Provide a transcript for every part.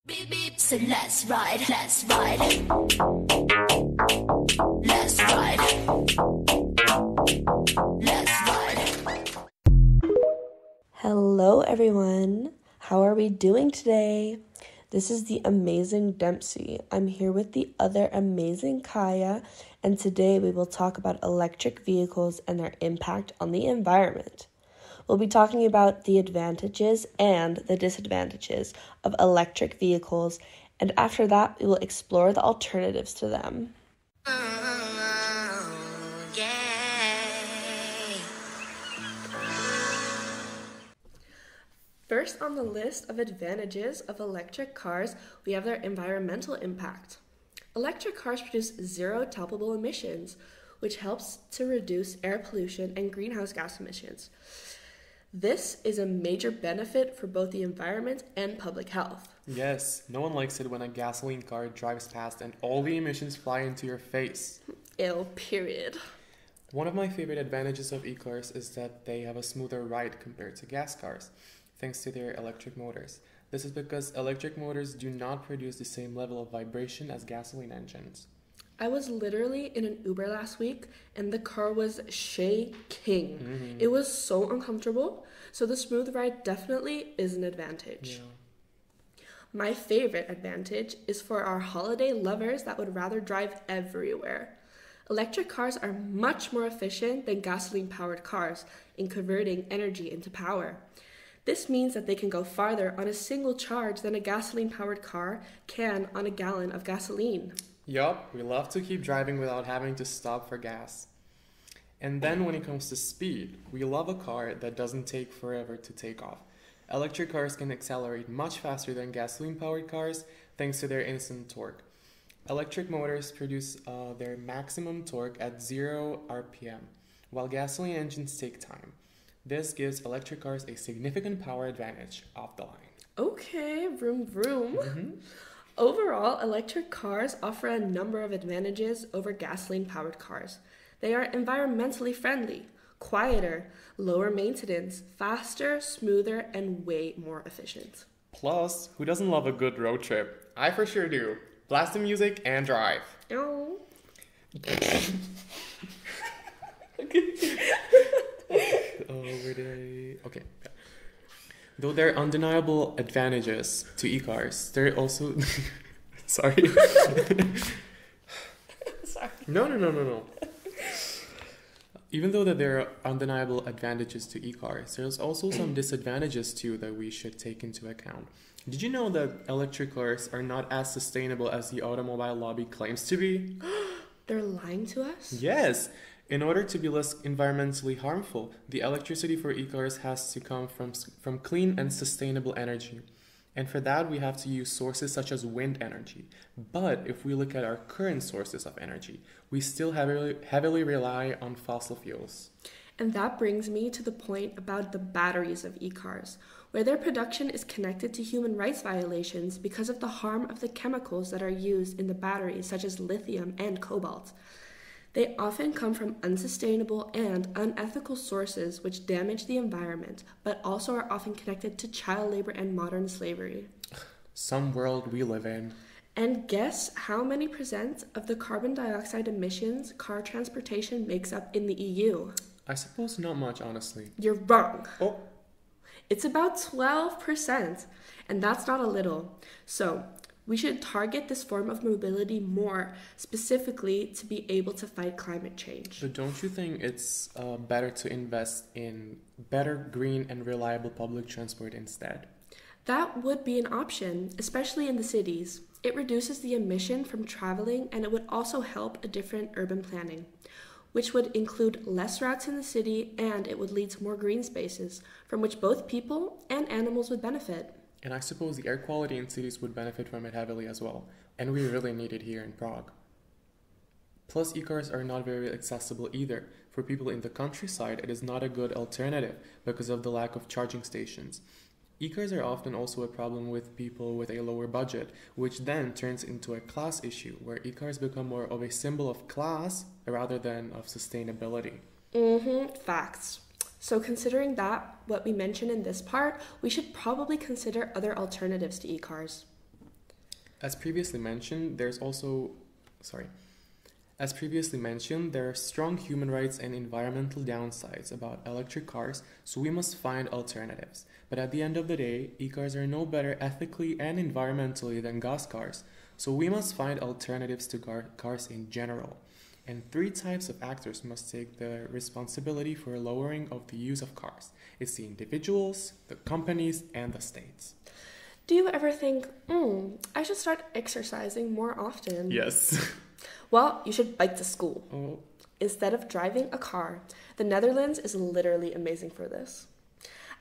Beep beep, so let's ride, let's ride. Let's ride. Let's ride. Hello everyone, how are we doing today? This is the amazing Dempsey. I'm here with the other amazing Kaya, and today we will talk about electric vehicles and their impact on the environment. We'll be talking about the advantages and the disadvantages of electric vehicles, and after that, we will explore the alternatives to them. First on the list of advantages of electric cars, we have their environmental impact. Electric cars produce zero palpable emissions, which helps to reduce air pollution and greenhouse gas emissions. This is a major benefit for both the environment and public health. Yes, no one likes it when a gasoline car drives past and all the emissions fly into your face. Ew, period. One of my favorite advantages of e-cars is that they have a smoother ride compared to gas cars, thanks to their electric motors. This is because electric motors do not produce the same level of vibration as gasoline engines. I was literally in an Uber last week and the car was shaking. It was so uncomfortable, so the smooth ride definitely is an advantage. Yeah. My favorite advantage is for our holiday lovers that would rather drive everywhere. Electric cars are much more efficient than gasoline-powered cars in converting energy into power. This means that they can go farther on a single charge than a gasoline-powered car can on a gallon of gasoline. Yup, we love to keep driving without having to stop for gas. And then when it comes to speed, we love a car that doesn't take forever to take off. Electric cars can accelerate much faster than gasoline-powered cars thanks to their instant torque. Electric motors produce their maximum torque at 0 RPM, while gasoline engines take time. This gives electric cars a significant power advantage off the line. Okay, vroom vroom. Overall, electric cars offer a number of advantages over gasoline-powered cars. They are environmentally friendly, quieter, lower maintenance, faster, smoother, and way more efficient. Plus, who doesn't love a good road trip? I for sure do. Blast the music and drive. Oh. Okay. Though there are undeniable advantages to e-cars, there are also... Sorry. Sorry. No. Even though that there are undeniable advantages to e-cars, there's also some disadvantages too that we should take into account. Did you know that electric cars are not as sustainable as the automobile lobby claims to be? They're lying to us? Yes. In order to be less environmentally harmful, the electricity for e-cars has to come from clean and sustainable energy. And for that, we have to use sources such as wind energy. But if we look at our current sources of energy, we still heavily rely on fossil fuels. And that brings me to the point about the batteries of e-cars, where their production is connected to human rights violations because of the harm of the chemicals that are used in the batteries, such as lithium and cobalt. They often come from unsustainable and unethical sources which damage the environment, but also are often connected to child labor and modern slavery. Some world we live in. And guess how many percent of the carbon dioxide emissions car transportation makes up in the EU? I suppose not much, honestly. You're wrong. Oh. It's about 12%, and that's not a little. So, we should target this form of mobility more, specifically to be able to fight climate change. But don't you think it's better to invest in better green and reliable public transport instead? That would be an option, especially in the cities. It reduces the emission from traveling, and it would also help a different urban planning, which would include less routes in the city, and it would lead to more green spaces, from which both people and animals would benefit. And I suppose the air quality in cities would benefit from it heavily as well, and we really need it here in Prague. Plus, e-cars are not very accessible either. For people in the countryside, it is not a good alternative because of the lack of charging stations. E-cars are often also a problem with people with a lower budget, which then turns into a class issue, where e-cars become more of a symbol of class rather than of sustainability. Facts. So considering that, what we mentioned in this part, we should probably consider other alternatives to e-cars. As previously mentioned, As previously mentioned, there are strong human rights and environmental downsides about electric cars, so we must find alternatives. But at the end of the day, e-cars are no better ethically and environmentally than gas cars, so we must find alternatives to cars in general. And three types of actors must take the responsibility for lowering of the use of cars. It's the individuals, the companies, and the states. Do you ever think, I should start exercising more often? Yes. Well, you should bike to school. Oh. Instead of driving a car. The Netherlands is literally amazing for this.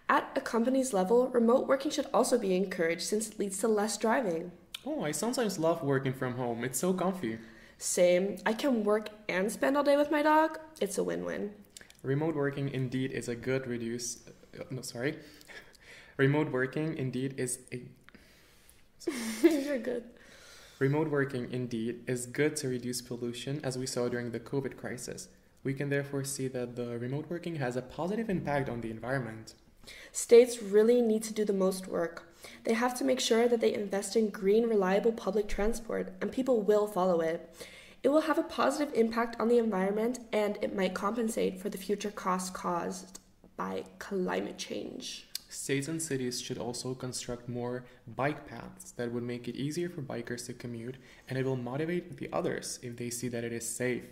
At a company's level, remote working should also be encouraged since it leads to less driving. Oh, I sometimes love working from home. It's so comfy. Same. I can work and spend all day with my dog. It's a win-win. Remote working indeed is a good Remote working indeed is a... You're good. Remote working indeed is good to reduce pollution as we saw during the COVID crisis. We can therefore see that the remote working has a positive impact on the environment. States really need to do the most work. They have to make sure that they invest in green, reliable public transport, and people will follow it. It will have a positive impact on the environment, and it might compensate for the future costs caused by climate change. States and cities should also construct more bike paths that would make it easier for bikers to commute, and it will motivate the others if they see that it is safe.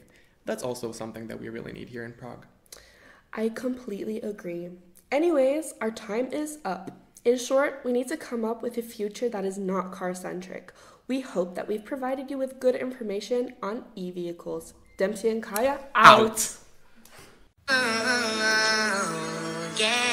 That's also something that we really need here in Prague. I completely agree. Anyways, our time is up. In short, we need to come up with a future that is not car-centric. We hope that we've provided you with good information on e-vehicles. Dempsey and Kaya, out! Yeah.